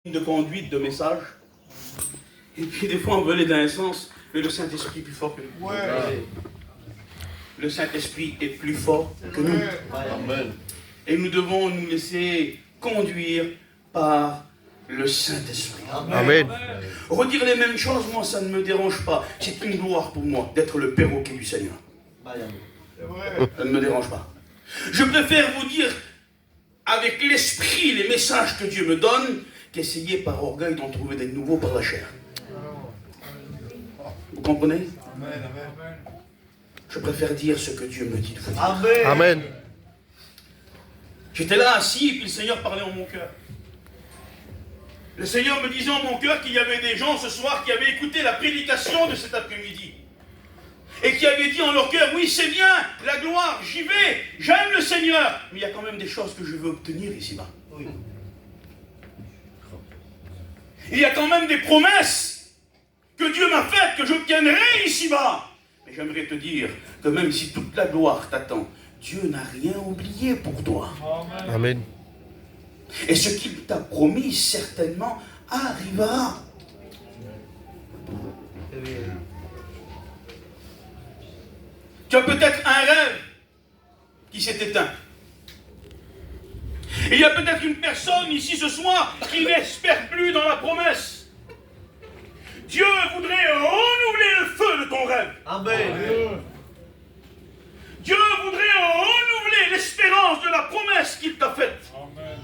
de conduite, de message. Et puis des fois on veut aller dans un sens, mais le Saint-Esprit est plus fort que nous. Ouais. Le Saint-Esprit est plus fort que nous. Amen. Et nous devons nous laisser conduire par le Saint-Esprit. Amen. Redire les mêmes choses, moi ça ne me dérange pas. C'est une gloire pour moi d'être le perroquet du Seigneur. Ça ne me dérange pas. Je préfère vous dire avec l'esprit les messages que Dieu me donne qu'essayer par orgueil d'en trouver des nouveaux par la chair. Vous comprenez? Je préfère dire ce que Dieu me dit de vous dire. Amen. Amen. J'étais là assis et puis le Seigneur parlait en mon cœur. Le Seigneur me disait en mon cœur qu'il y avait des gens ce soir qui avaient écouté la prédication de cet après-midi. Et qui avaient dit en leur cœur, oui c'est bien, la gloire, j'y vais, j'aime le Seigneur, mais il y a quand même des choses que je veux obtenir ici-bas. Oui. Il y a quand même des promesses que Dieu m'a faites, que j'obtiendrai ici-bas. Mais j'aimerais te dire que même si toute la gloire t'attend, Dieu n'a rien oublié pour toi. Amen. Et ce qu'il t'a promis certainement arrivera. Tu as peut-être un rêve qui s'est éteint. Et il y a peut-être une personne ici ce soir qui n'espère plus dans la promesse. Dieu voudrait renouveler le feu de ton rêve. Amen. Dieu voudrait renouveler l'espérance de la promesse qu'il t'a faite. Amen.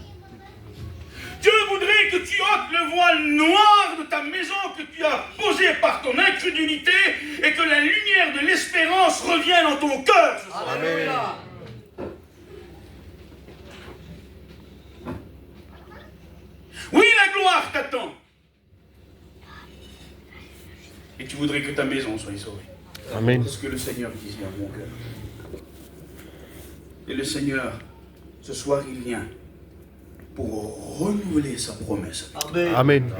Dieu voudrait que tu ôtes le voile noir de ta maison que tu as posé par ton incrédulité et que la lumière de l'espérance revienne dans ton cœur. Amen. Oui, la gloire t'attend. Et tu voudrais que ta maison soit sauvée. Amen. C'est ce que le Seigneur disait à mon cœur. Et le Seigneur, ce soir, il vient pour renouveler sa promesse. Amen. Amen.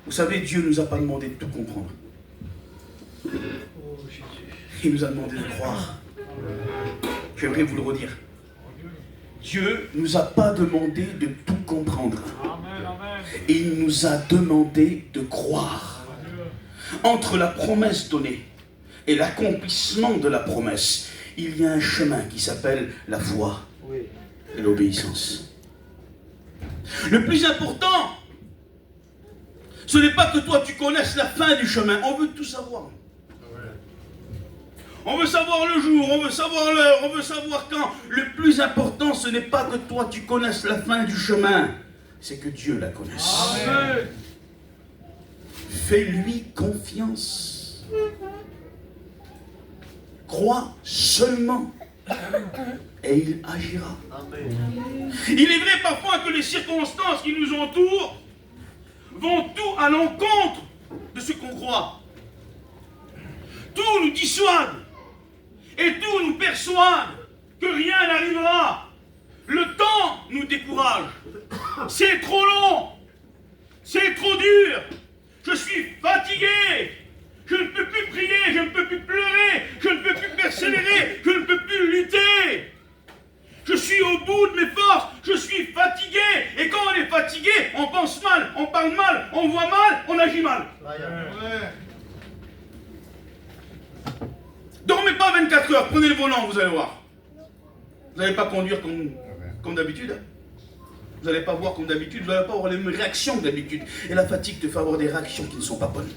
Vous savez, Dieu ne nous a pas demandé de tout comprendre. Il nous a demandé de croire. J'aimerais vous le redire. Dieu ne nous a pas demandé de tout comprendre. Il nous a demandé de croire. Entre la promesse donnée et l'accomplissement de la promesse, il y a un chemin qui s'appelle la foi et l'obéissance. Le plus important, ce n'est pas que toi tu connaisses la fin du chemin, on veut tout savoir. On veut savoir le jour, on veut savoir l'heure, on veut savoir quand. Le plus important, ce n'est pas que toi tu connaisses la fin du chemin, c'est que Dieu la connaisse. Amen. Fais-lui confiance. Crois seulement et il agira. Amen. Il est vrai parfois que les circonstances qui nous entourent vont tout à l'encontre de ce qu'on croit. Tout nous dissuade et tout nous persuade que rien n'arrivera. Le temps nous décourage. C'est trop long. C'est trop dur. Je suis fatigué. Je ne peux plus prier. Je ne peux plus pleurer. Je ne peux plus persévérer. Je ne peux plus lutter. Je suis au bout de mes forces. Je suis fatigué. Et quand on est fatigué, on pense mal, on parle mal, on voit mal, on agit mal. Dormez pas 24 heures. Prenez le volant, vous allez voir. Vous n'allez pas conduire comme d'habitude. Vous n'allez pas voir comme d'habitude, vous n'allez pas avoir les mêmes réactions que d'habitude. Et la fatigue te fait avoir des réactions qui ne sont pas bonnes.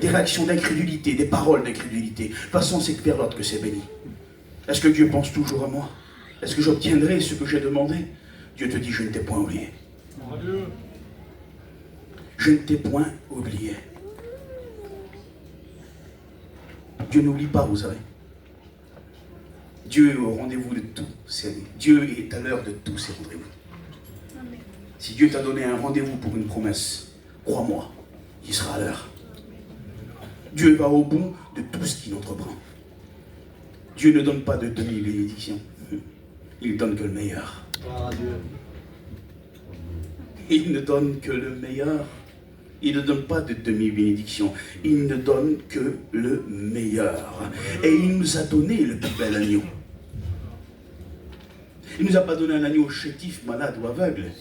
Des réactions d'incrédulité, des paroles d'incrédulité. De toute façon, c'est que vers l'autre que c'est béni. Est-ce que Dieu pense toujours à moi? Est-ce que j'obtiendrai ce que j'ai demandé? Dieu te dit, je ne t'ai point oublié. Je ne t'ai point oublié. Dieu n'oublie pas, vous savez. Dieu est au rendez-vous de tout. Dieu est à l'heure de tous ses rendez-vous. Si Dieu t'a donné un rendez-vous pour une promesse, crois-moi, il sera à l'heure. Dieu va au bout de tout ce qu'il entreprend. Dieu ne donne pas de demi-bénédiction. Il donne que le meilleur. Il ne donne que le meilleur. Il ne donne pas de demi-bénédiction. Il ne donne que le meilleur. Et il nous a donné le plus bel agneau. Il ne nous a pas donné un agneau chétif, malade ou aveugle.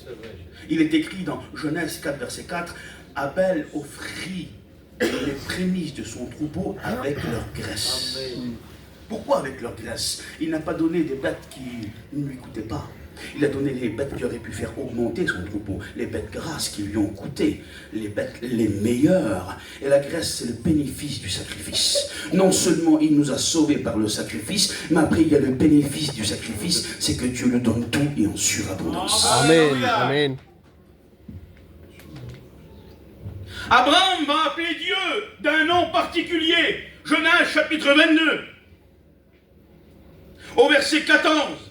Il est écrit dans Genèse 4, verset 4, Abel offrit les prémices de son troupeau avec leur graisse. Pourquoi avec leur graisse? Il n'a pas donné des bêtes qui ne lui coûtaient pas. Il a donné les bêtes qui auraient pu faire augmenter son troupeau, les bêtes grasses qui lui ont coûté, les bêtes les meilleures. Et la graisse, c'est le bénéfice du sacrifice. Non seulement il nous a sauvés par le sacrifice, mais après il y a le bénéfice du sacrifice, c'est que Dieu le donne tout et en surabondance. Amen. Amen. Abraham va appeler Dieu d'un nom particulier. Genèse chapitre 22, au verset 14.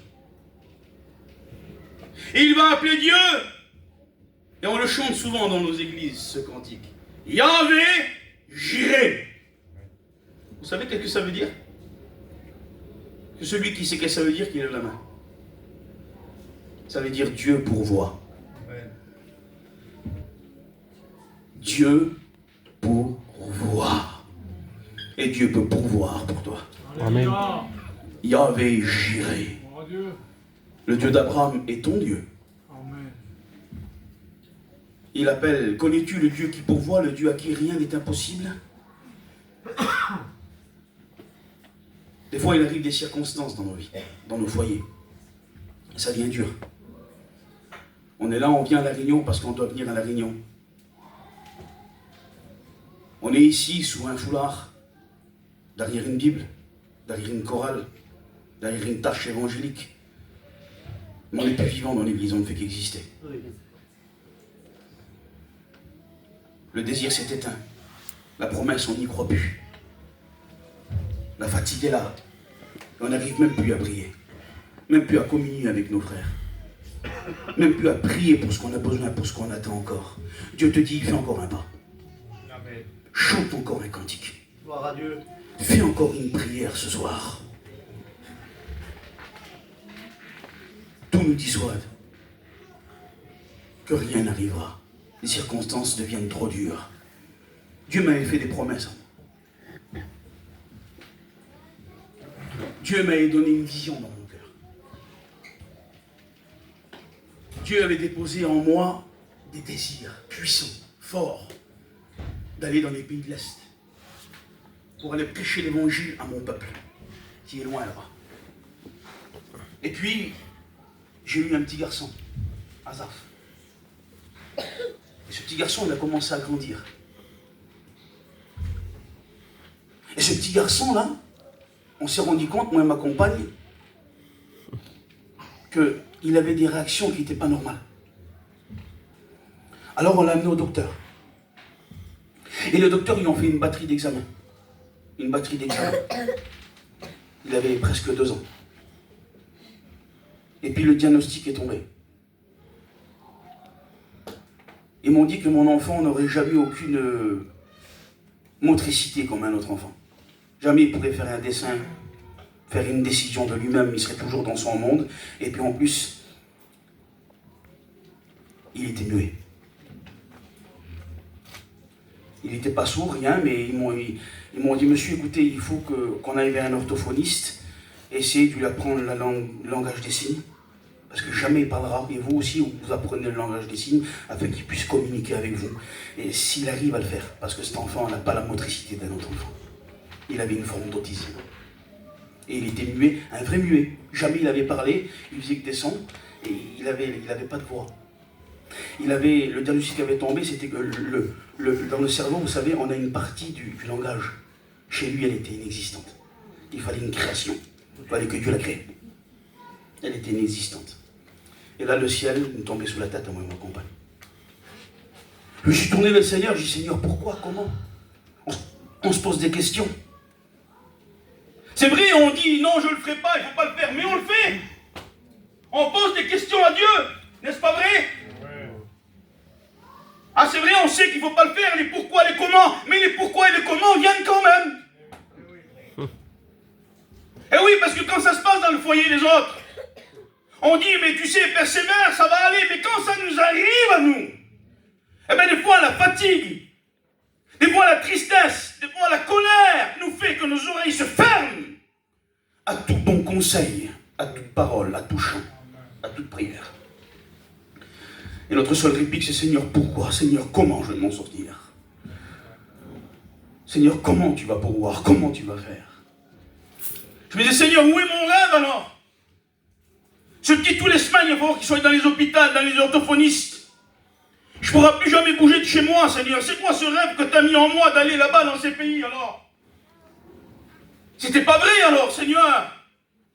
Et il va appeler Dieu, et on le chante souvent dans nos églises, ce cantique. Yahvé, Jireh. Vous savez qu'est-ce que ça veut dire? Que celui qui sait ce que ça veut dire, qu'il lève la main. Ça veut dire Dieu pourvoit. Dieu pourvoit. Et Dieu peut pourvoir pour toi. Amen. Yahvé, Jireh. Le Dieu d'Abraham est ton Dieu. Amen. Il appelle, connais-tu le Dieu qui pourvoit, le Dieu à qui rien n'est impossible? Des fois, il arrive des circonstances dans nos vies, dans nos foyers. Et ça devient dur. On est là, on vient à La Réunion parce qu'on doit venir à La Réunion. On est ici sous un foulard, derrière une Bible, derrière une chorale, derrière une tâche évangélique. Mais on n'est plus vivant dans l'église, on ne fait qu'exister. Le désir s'est éteint. La promesse, on n'y croit plus. La fatigue est là. On n'arrive même plus à prier. Même plus à communier avec nos frères. Même plus à prier pour ce qu'on a besoin, pour ce qu'on attend encore. Dieu te dit, fais encore un pas. Chante encore un cantique. Gloire à Dieu. Fais encore une prière ce soir. Tout nous dissuade que rien n'arrivera. Les circonstances deviennent trop dures. Dieu m'avait fait des promesses. Dieu m'avait donné une vision dans mon cœur. Dieu avait déposé en moi des désirs puissants, forts, d'aller dans les pays de l'Est pour aller prêcher l'évangile à mon peuple qui est loin là-bas. Et puis, j'ai eu un petit garçon, Azaf. Et ce petit garçon, il a commencé à grandir. Et ce petit garçon-là, on s'est rendu compte, moi et ma compagne, qu'il avait des réactions qui n'étaient pas normales. Alors on l'a amené au docteur. Et le docteur, ils ont fait une batterie d'examen. Une batterie d'examen. Il avait presque 2 ans. Et puis le diagnostic est tombé. Ils m'ont dit que mon enfant n'aurait jamais aucune motricité comme un autre enfant. Jamais il pourrait faire un dessin, faire une décision de lui-même, il serait toujours dans son monde. Et puis en plus, il était muet. Il n'était pas sourd, rien, mais ils m'ont dit, monsieur, écoutez, il faut qu'on aille vers un orthophoniste, essayer de lui apprendre le langage des signes. Parce que jamais il parlera, et vous aussi, vous apprenez le langage des signes afin qu'il puisse communiquer avec vous. Et s'il arrive à le faire, parce que cet enfant n'a pas la motricité d'un autre enfant. Il avait une forme d'autisme. Et il était muet, un vrai muet. Jamais il avait parlé, il faisait que des sons, et il n'avait pas de voix. Le diagnostic avait tombé, c'était que dans le cerveau, vous savez, on a une partie du langage. Chez lui, elle était inexistante. Il fallait une création. Il fallait que Dieu la crée. Elle était inexistante. Et là, le ciel nous tombait sous la tête à moi et ma compagne. Je me suis tourné vers le Seigneur, j'ai dit, Seigneur, pourquoi, comment? On se pose des questions. C'est vrai, on dit, non, je ne le ferai pas, il ne faut pas le faire, mais on le fait. On pose des questions à Dieu, n'est-ce pas vrai? Ah, c'est vrai, on sait qu'il ne faut pas le faire, les pourquoi, les comment, mais les pourquoi et les comment viennent quand même. Et oui, parce que quand ça se passe dans le foyer des autres, on dit, mais tu sais, persévère, ça va aller, mais quand ça nous arrive à nous, eh bien des fois la fatigue, des fois la tristesse, des fois la colère nous fait que nos oreilles se ferment à tout bon conseil, à toute parole, à tout chant. à toute prière. Et notre seule réplique, c'est Seigneur, pourquoi? Seigneur, comment je vais m'en sortir? Seigneur, comment tu vas pourvoir? Comment tu vas faire? Je me disais, Seigneur, où est mon rêve alors? Ce qui tous les semaines, il va falloir qu'ils soient dans les hôpitaux, dans les orthophonistes. Je ne pourrai plus jamais bouger de chez moi, Seigneur. C'est quoi ce rêve que tu as mis en moi d'aller là-bas dans ces pays alors? C'était pas vrai alors, Seigneur.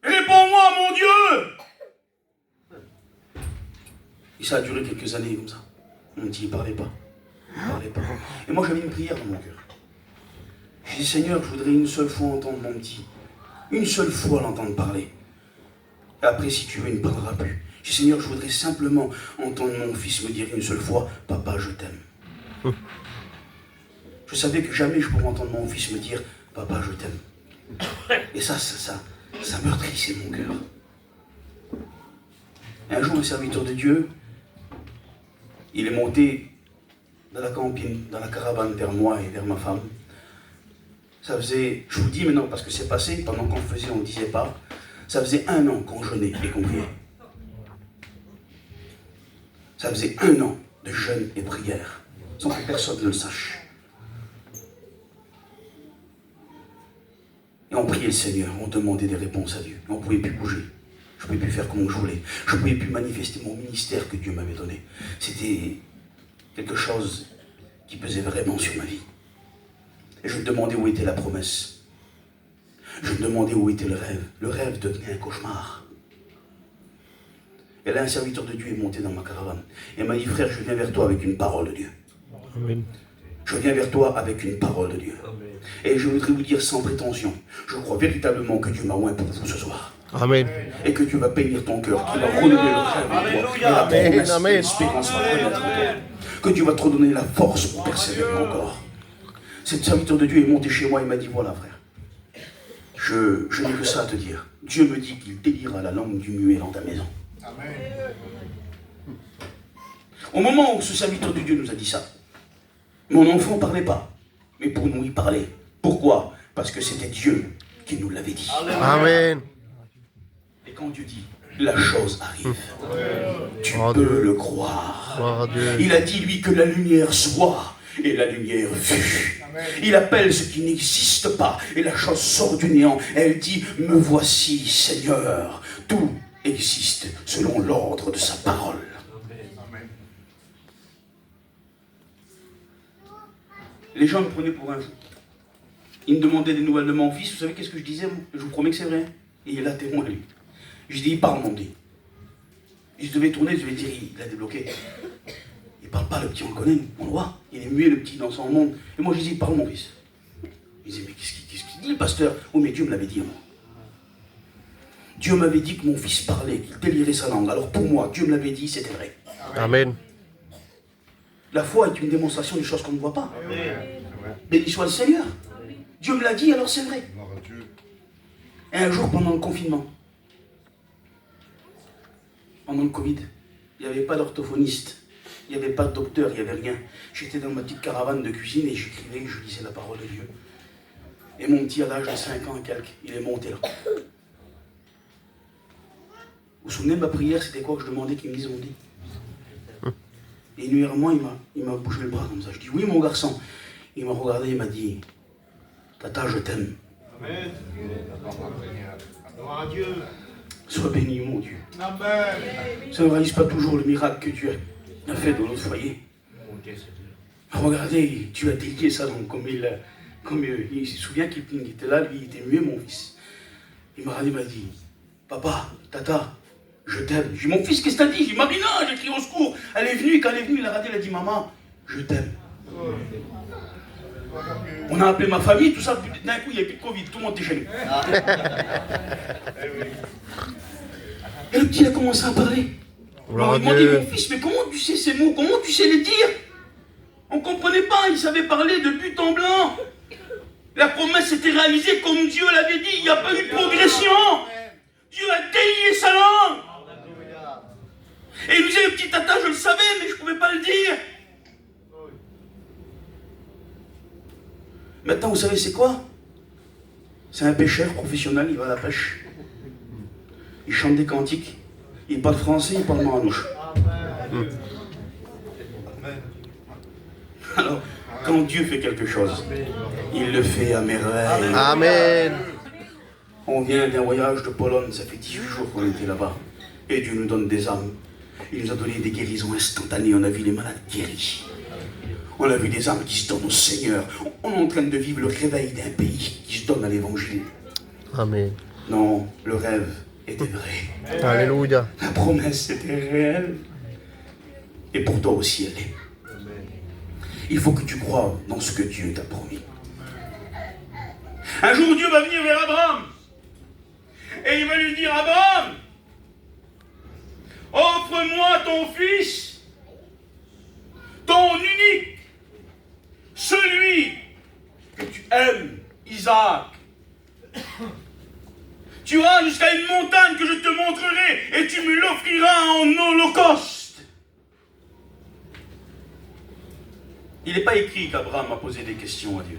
Réponds-moi, mon Dieu. Et ça a duré quelques années comme ça. On me dit, il ne parlait pas. Il ne parlait pas. Et moi, j'avais une prière dans mon cœur. Je dis, Seigneur, je voudrais une seule fois entendre mon petit. Une seule fois l'entendre parler. Et après, si tu veux, il ne parlera plus. Je dis, Seigneur, je voudrais simplement entendre mon fils me dire une seule fois, papa, je t'aime. Je savais que jamais je pourrais entendre mon fils me dire, papa, je t'aime. Et ça meurtrissait mon cœur. Et un jour, un serviteur de Dieu, il est monté dans la campine, dans la caravane vers moi et vers ma femme. Ça faisait, je vous dis maintenant parce que c'est passé, pendant qu'on faisait, on ne disait pas, ça faisait 1 an qu'on jeûnait et qu'on priait. Ça faisait 1 an de jeûne et prière, sans que personne ne le sache. Et on priait le Seigneur, on demandait des réponses à Dieu. On ne pouvait plus bouger. Je ne pouvais plus faire comme je voulais. Je ne pouvais plus manifester mon ministère que Dieu m'avait donné. C'était quelque chose qui pesait vraiment sur ma vie. Et je me demandais où était la promesse. Je me demandais où était le rêve. Le rêve devenait un cauchemar. Et là, un serviteur de Dieu est monté dans ma caravane. Et m'a dit, frère, je viens vers toi avec une parole de Dieu. Amen. Je viens vers toi avec une parole de Dieu. Et je voudrais vous dire sans prétention, je crois véritablement que Dieu m'a oint pour vous ce soir. Amen. Et que Dieu va bénir ton cœur, qu'il va redonner le rêve en toi. Et la promesse, Amen. l'espérance va renaître en toi. Que Dieu va te redonner la force pour persévérer encore. Cet serviteur de Dieu est monté chez moi et m'a dit, voilà frère, je n'ai que ça à te dire. Dieu me dit qu'il délira la langue du muet dans ta maison. Amen. Au moment où ce serviteur de Dieu nous a dit ça, mon enfant ne parlait pas, mais pour nous il parlait. Pourquoi? Parce que c'était Dieu qui nous l'avait dit. Amen. Et quand Dieu dit, la chose arrive, tu peux le croire. Gloire à Dieu. Il a dit lui que la lumière soit, et la lumière fut. Il appelle ce qui n'existe pas, et la chose sort du néant. Elle dit, me voici Seigneur. Tout existe selon l'ordre de sa parole. Les gens me prenaient pour un fou. Ils me demandaient des nouvelles de mon fils. Vous savez qu'est-ce que je disais? Je vous promets que c'est vrai. Et il est là témoin, lui. Je dis, il parle, mon dit. Je devais tourner, je devais dire, il a débloqué. Il parle pas, le petit, on le connaît, on le voit. Il est muet, le petit, dans son monde. Et moi, je dis, il parle, mon fils. Il disait, mais qu'est-ce qu'il dit, le pasteur? Oh, mais Dieu me l'avait dit, moi. Dieu m'avait dit que mon fils parlait, qu'il délirait sa langue. Alors pour moi, Dieu me l'avait dit, c'était vrai. Amen. La foi est une démonstration des choses qu'on ne voit pas. Béni soit le Seigneur. Dieu me l'a dit, alors c'est vrai. Et un jour, pendant le confinement, pendant le Covid, il n'y avait pas d'orthophoniste, il n'y avait pas de docteur, il n'y avait rien. J'étais dans ma petite caravane de cuisine et j'écrivais, je lisais la parole de Dieu. Et mon petit, à l'âge de 5 ans et quelques, il est monté là. Vous vous souvenez de ma prière, c'était quoi que je demandais qu'il me dise, on dit? Et une heure moi, il m'a bougé le bras comme ça. Je dis, oui, mon garçon. Il m'a regardé, il m'a dit, Tata, je t'aime. Amen. Sois béni, mon Dieu. Amen. Ça ne réalise pas toujours le miracle que Dieu a fait dans notre foyer. Regardez, Dieu a délié ça donc, comme il se souvient qu'il était là, lui, il était muet, mon fils. Il m'a regardé, il m'a dit, papa, Tata, je t'aime. J'ai dit, mon fils, qu'est-ce que t'as dit? J'ai dit, Marina, j'ai crié au secours. Elle est venue, et quand elle est venue, il a regardé, elle a dit, maman, je t'aime. On a appelé ma famille, tout ça, d'un coup, il n'y a plus de Covid, tout le monde était chez nous. Et le petit a commencé à parler. Alors, il m'a dit, mon fils, mais comment tu sais ces mots? Comment tu sais les dire? On ne comprenait pas, il savait parler de but en blanc. La promesse était réalisée comme Dieu l'avait dit, il n'y a pas eu de progression. Dieu a délié sa langue. Et il me disait, petit tata, je le savais, mais je ne pouvais pas le dire. Maintenant, vous savez, c'est quoi? C'est un pêcheur professionnel, il va à la pêche. Il chante des cantiques. Il parle français, il parle manouche. Alors, quand Dieu fait quelque chose, il le fait à merveille. Amen. On vient d'un voyage de Pologne, ça fait 18 jours qu'on était là-bas. Et Dieu nous donne des âmes. Il nous a donné des guérisons instantanées, on a vu les malades guéris. On a vu des âmes qui se donnent au Seigneur. On est en train de vivre le réveil d'un pays qui se donne à l'évangile. Amen. Non, le rêve était vrai. Alléluia. La promesse était réelle. Et pour toi aussi, elle est. Il faut que tu crois dans ce que Dieu t'a promis. Un jour, Dieu va venir vers Abraham. Et il va lui dire, Abraham, offre-moi ton fils, ton unique, celui que tu aimes, Isaac. Tu iras jusqu'à une montagne que je te montrerai et tu me l'offriras en holocauste. Il n'est pas écrit qu'Abraham a posé des questions à Dieu.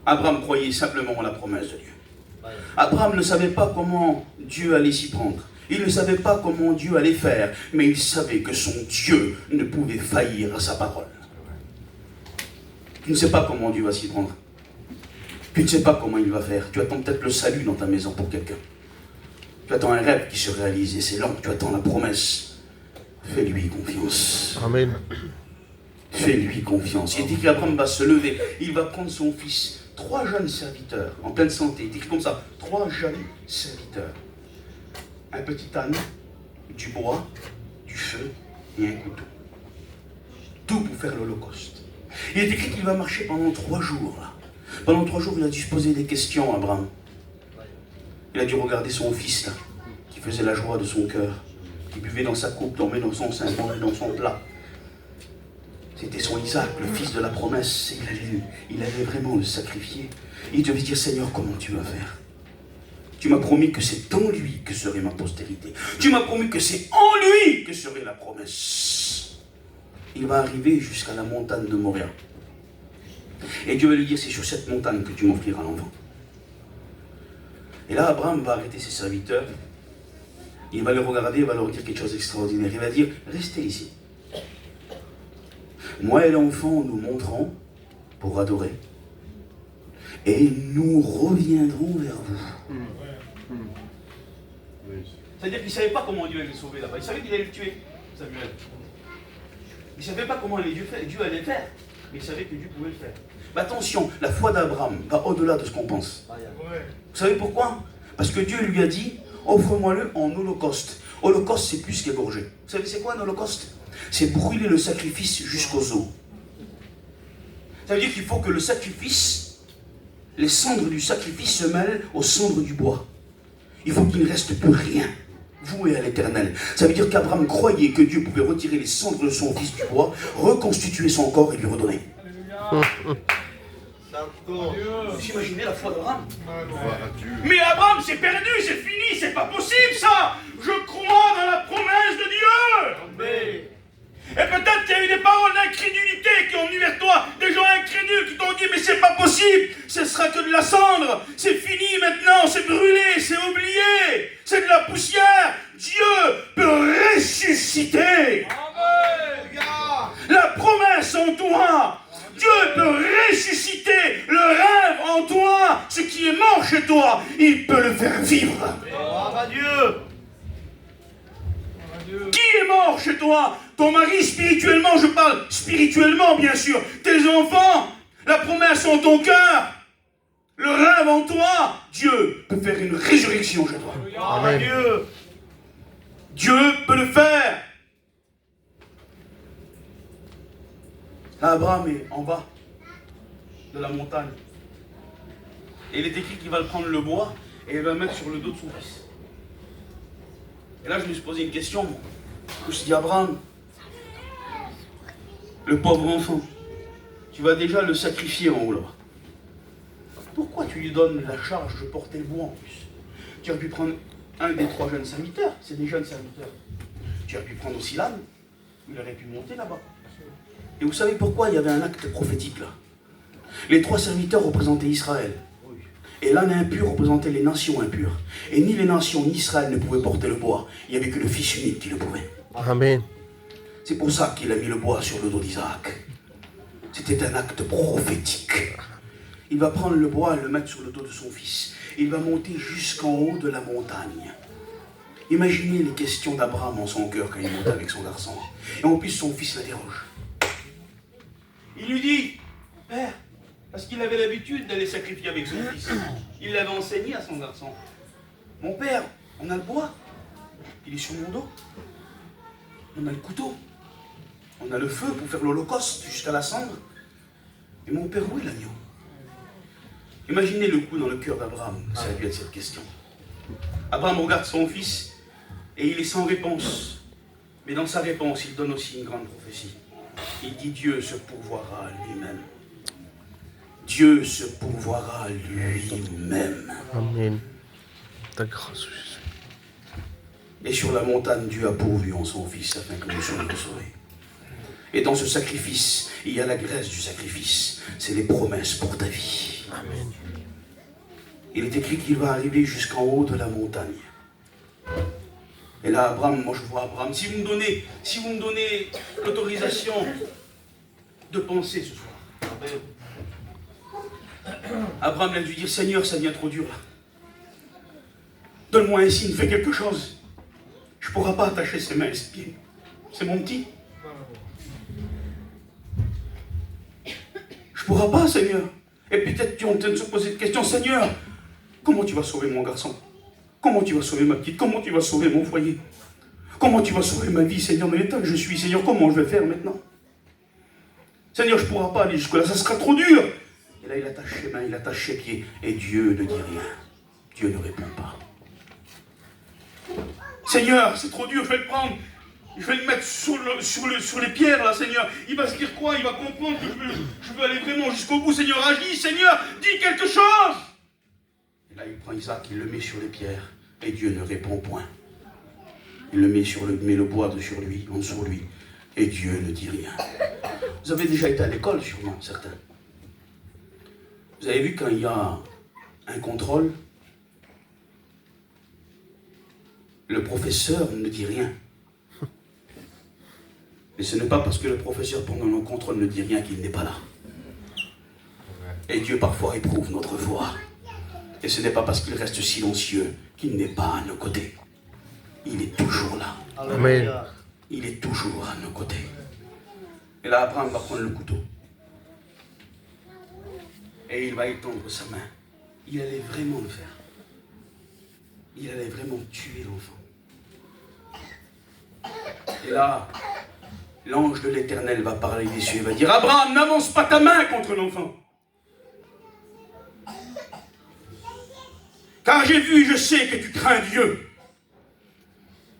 Abraham croyait simplement en la promesse de Dieu. Abraham ne savait pas comment Dieu allait s'y prendre. Il ne savait pas comment Dieu allait faire, mais il savait que son Dieu ne pouvait faillir à sa parole. Tu ne sais pas comment Dieu va s'y prendre. Tu ne sais pas comment il va faire. Tu attends peut-être le salut dans ta maison pour quelqu'un. Tu attends un rêve qui se réalise et c'est là que tu attends la promesse. Fais-lui confiance. Amen. Fais-lui confiance. Il dit qu'Abraham va se lever. Il va prendre son fils. 3 jeunes serviteurs, en pleine santé. Il dit comme ça. 3 jeunes serviteurs. Un petit âne, du bois, du feu et un couteau. Tout pour faire l'holocauste. Il est écrit qu'il va marcher pendant 3 jours. Là. Pendant 3 jours, il a dû se poser des questions, Abraham. Il a dû regarder son fils, là, qui faisait la joie de son cœur, qui buvait dans sa coupe, dormait dans son sein, mangeait dans son plat. C'était son Isaac, le fils de la promesse. Il allait vraiment le sacrifier. Il devait dire, Seigneur, comment tu vas faire? Tu m'as promis que c'est en lui que serait ma postérité. Tu m'as promis que c'est en lui que serait la promesse. Il va arriver jusqu'à la montagne de Moria. Et Dieu va lui dire, c'est sur cette montagne que tu m'offriras l'enfant. Et là, Abraham va arrêter ses serviteurs. Il va les regarder, il va leur dire quelque chose d'extraordinaire. Il va dire, restez ici. Moi et l'enfant, nous monterons pour adorer. Et nous reviendrons vers vous. C'est-à-dire qu'il ne savait pas comment Dieu allait le sauver là-bas. Il savait qu'il allait le tuer, Samuel. Il ne savait pas comment Dieu allait le faire. Mais il savait que Dieu pouvait le faire. Mais attention, la foi d'Abraham va au-delà de ce qu'on pense. Vous savez pourquoi? Parce que Dieu lui a dit, offre-moi-le en holocauste. Holocauste, c'est plus qu'égorger. Vous savez c'est quoi un holocauste? C'est brûler le sacrifice jusqu'aux os. Ça veut dire qu'il faut que le sacrifice, les cendres du sacrifice se mêlent aux cendres du bois. Il faut qu'il ne reste plus rien, voué à l'éternel. Ça veut dire qu'Abraham croyait que Dieu pouvait retirer les cendres de son fils du bois, reconstituer son corps et lui redonner. Vous imaginez la foi d'Abraham? Mais Abraham, c'est perdu, c'est fini, c'est pas possible ça. Je crois dans la promesse de Dieu. Et peut-être qu'il y a eu des paroles d'incrédulité qui ont venu vers toi, des gens incrédules qui t'ont dit, mais c'est pas possible, ce sera que de la cendre, c'est fini maintenant, c'est brûlé, c'est oublié, c'est de la poussière. Dieu peut ressusciter. La promesse en toi. Dieu peut ressusciter le rêve en toi, ce qui est mort chez toi, il peut le faire vivre. Dieu. Qui est mort chez toi? Ton mari spirituellement, je parle spirituellement bien sûr. Tes enfants, la promesse en ton cœur, le rêve en toi. Dieu peut faire une résurrection chez toi. Amen. Dieu peut le faire. Là, Abraham est en bas de la montagne. Et il est écrit qu'il va prendre le bois et il va le mettre sur le dos de son fils. Et là, je me suis posé une question. Je me suis dit, Abraham, le pauvre enfant, tu vas déjà le sacrifier en haut là-bas. Pourquoi tu lui donnes la charge de porter le bois en plus? Tu aurais pu prendre un des 3 jeunes serviteurs, c'est des jeunes serviteurs. Tu aurais pu prendre aussi l'âne, il aurait pu monter là-bas. Et vous savez pourquoi il y avait un acte prophétique là? Les 3 serviteurs représentaient Israël. Et l'âne impur représentait les nations impures. Et ni les nations ni Israël ne pouvaient porter le bois. Il n'y avait que le Fils unique qui le pouvait. Amen. C'est pour ça qu'il a mis le bois sur le dos d'Isaac. C'était un acte prophétique. Il va prendre le bois et le mettre sur le dos de son fils. Il va monter jusqu'en haut de la montagne. Imaginez les questions d'Abraham en son cœur quand il monte avec son garçon. Et en plus, son fils l'interroge. Il lui dit, Père, parce qu'il avait l'habitude d'aller sacrifier avec son fils. Il l'avait enseigné à son garçon. Mon père, on a le bois. Il est sur mon dos. On a le couteau. On a le feu pour faire l'holocauste jusqu'à la cendre. Et mon père, où est l'agneau? Imaginez le coup dans le cœur d'Abraham, ça a dû être cette question. Abraham regarde son fils et il est sans réponse. Mais dans sa réponse, il donne aussi une grande prophétie. Il dit Dieu se pourvoira lui-même. Dieu se pourvoira lui-même. Amen. Ta grâce, Jésus. Et sur la montagne, Dieu a pourvu en son fils afin que nous soyons sauvés. Et dans ce sacrifice, il y a la graisse du sacrifice. C'est les promesses pour ta vie. Amen. Il est écrit qu'il va arriver jusqu'en haut de la montagne. Et là, Abraham, moi je vois Abraham, si vous me donnez l'autorisation de penser ce soir. Abraham a dû dire, Seigneur, ça devient trop dur là. Donne-moi un signe, fais quelque chose. Je ne pourrai pas attacher ses mains et ses pieds. C'est mon petit. Je ne pourrai pas, Seigneur. Et peut-être tu es en train de se poser cette question, Seigneur, comment tu vas sauver mon garçon? Comment tu vas sauver ma petite? Comment tu vas sauver mon foyer? Comment tu vas sauver ma vie, Seigneur, dans l'état que je suis? Seigneur, comment je vais faire maintenant? Seigneur, je ne pourrai pas aller jusque-là, ça sera trop dur. Et là, il attache ses mains, il attache ses pieds, et Dieu ne dit rien. Dieu ne répond pas. Seigneur, c'est trop dur, je vais le prendre. Je vais le mettre sur les pierres, là, Seigneur. Il va se dire quoi? Il va comprendre que je veux aller vraiment jusqu'au bout. Seigneur, agis, Seigneur, dis quelque chose. Et là, il prend Isaac, il le met sur les pierres, et Dieu ne répond point. Il le met le bois sur lui, en dessous de lui, et Dieu ne dit rien. Vous avez déjà été à l'école, sûrement, certains. Vous avez vu quand il y a un contrôle, le professeur ne dit rien. Mais ce n'est pas parce que le professeur pendant le contrôle ne dit rien qu'il n'est pas là. Et Dieu parfois éprouve notre voix. Et ce n'est pas parce qu'il reste silencieux qu'il n'est pas à nos côtés. Il est toujours là. Amen. Il est toujours à nos côtés. Et là, Abraham va prendre le couteau. Et il va étendre sa main. Il allait vraiment le faire. Il allait vraiment tuer l'enfant. Et là, l'ange de l'Éternel va parler des cieux et va dire, Abraham, n'avance pas ta main contre l'enfant. Car j'ai vu, je sais que tu crains Dieu.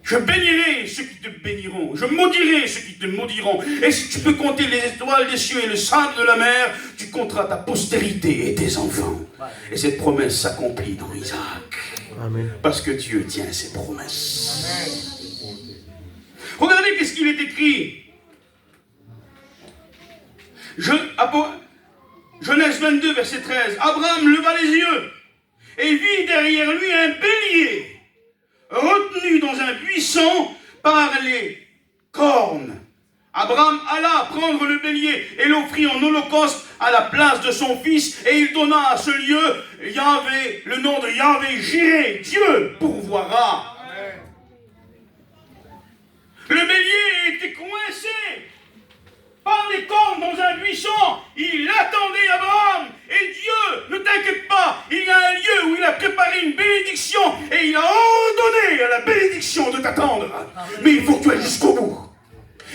Je bénirai ceux qui te béniront. Je maudirai ceux qui te maudiront. Et si tu peux compter les étoiles des cieux et le sable de la mer, tu compteras ta postérité et tes enfants. Et cette promesse s'accomplit dans Isaac. Amen. Parce que Dieu tient ses promesses. Regardez qu'est-ce qu'il est écrit. Genèse 22, verset 13. Abraham leva les yeux et vit derrière lui un bélier retenu dans un buisson par les cornes. Abraham alla prendre le bélier et l'offrit en holocauste à la place de son fils, et il donna à ce lieu Yahvé, le nom de Yahvé Jiré, Dieu pourvoira. Amen. Le bélier était coincé par les cornes dans un buisson. Il attendait Abraham. Et Dieu, ne t'inquiète pas, il y a un lieu où il a préparé une bénédiction et il a ordonné à la bénédiction de t'attendre. Mais il faut que tu ailles jusqu'au bout.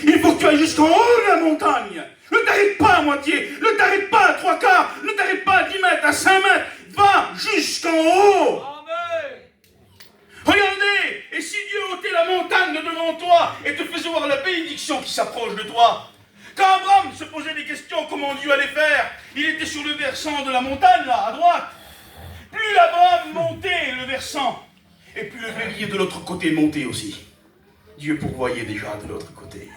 Il faut que tu ailles jusqu'en haut de la montagne. Ne t'arrête pas à moitié, ne t'arrête pas à 3/4, ne t'arrête pas à 10 mètres, à 5 mètres. Va jusqu'en haut. Amen. Regardez, et si Dieu ôtait la montagne de devant toi et te faisait voir la bénédiction qui s'approche de toi. Quand Abraham se posait des questions, comment Dieu allait faire, il était sur le versant de la montagne, là, à droite. Plus Abraham montait le versant, et plus le bélier de l'autre côté montait aussi. Dieu pourvoyait déjà de l'autre côté.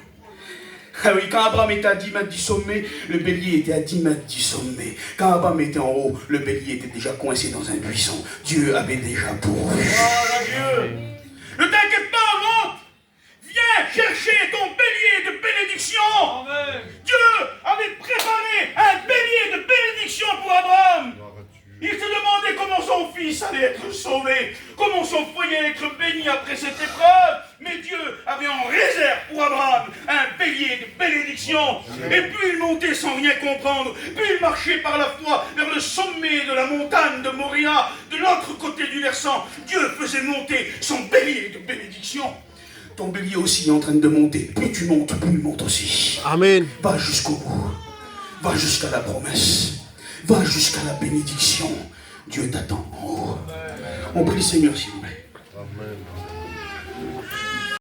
Ah oui, quand Abraham était à 10 mètres du sommet, le bélier était à 10 mètres du sommet. Quand Abraham était en haut, le bélier était déjà coincé dans un buisson. Dieu avait déjà pourvu. Ne t'inquiète pas, monte. Viens chercher ton bélier de bénédiction. Amen. Dieu avait préparé un bélier de bénédiction pour Abraham. Il se demandait comment son fils allait être sauvé, comment son foyer allait être béni après cette épreuve. Mais Dieu avait en réserve pour Abraham un bélier de bénédiction. Et plus il montait sans rien comprendre, plus il marchait par la foi vers le sommet de la montagne de Moria, de l'autre côté du versant. Dieu faisait monter son bélier de bénédiction. Ton bélier aussi est en train de monter. Plus tu montes, plus il monte aussi. Amen. Va jusqu'au bout. Va jusqu'à la promesse. Va jusqu'à la bénédiction. Dieu t'attend en haut. On prie le Seigneur, s'il vous plaît.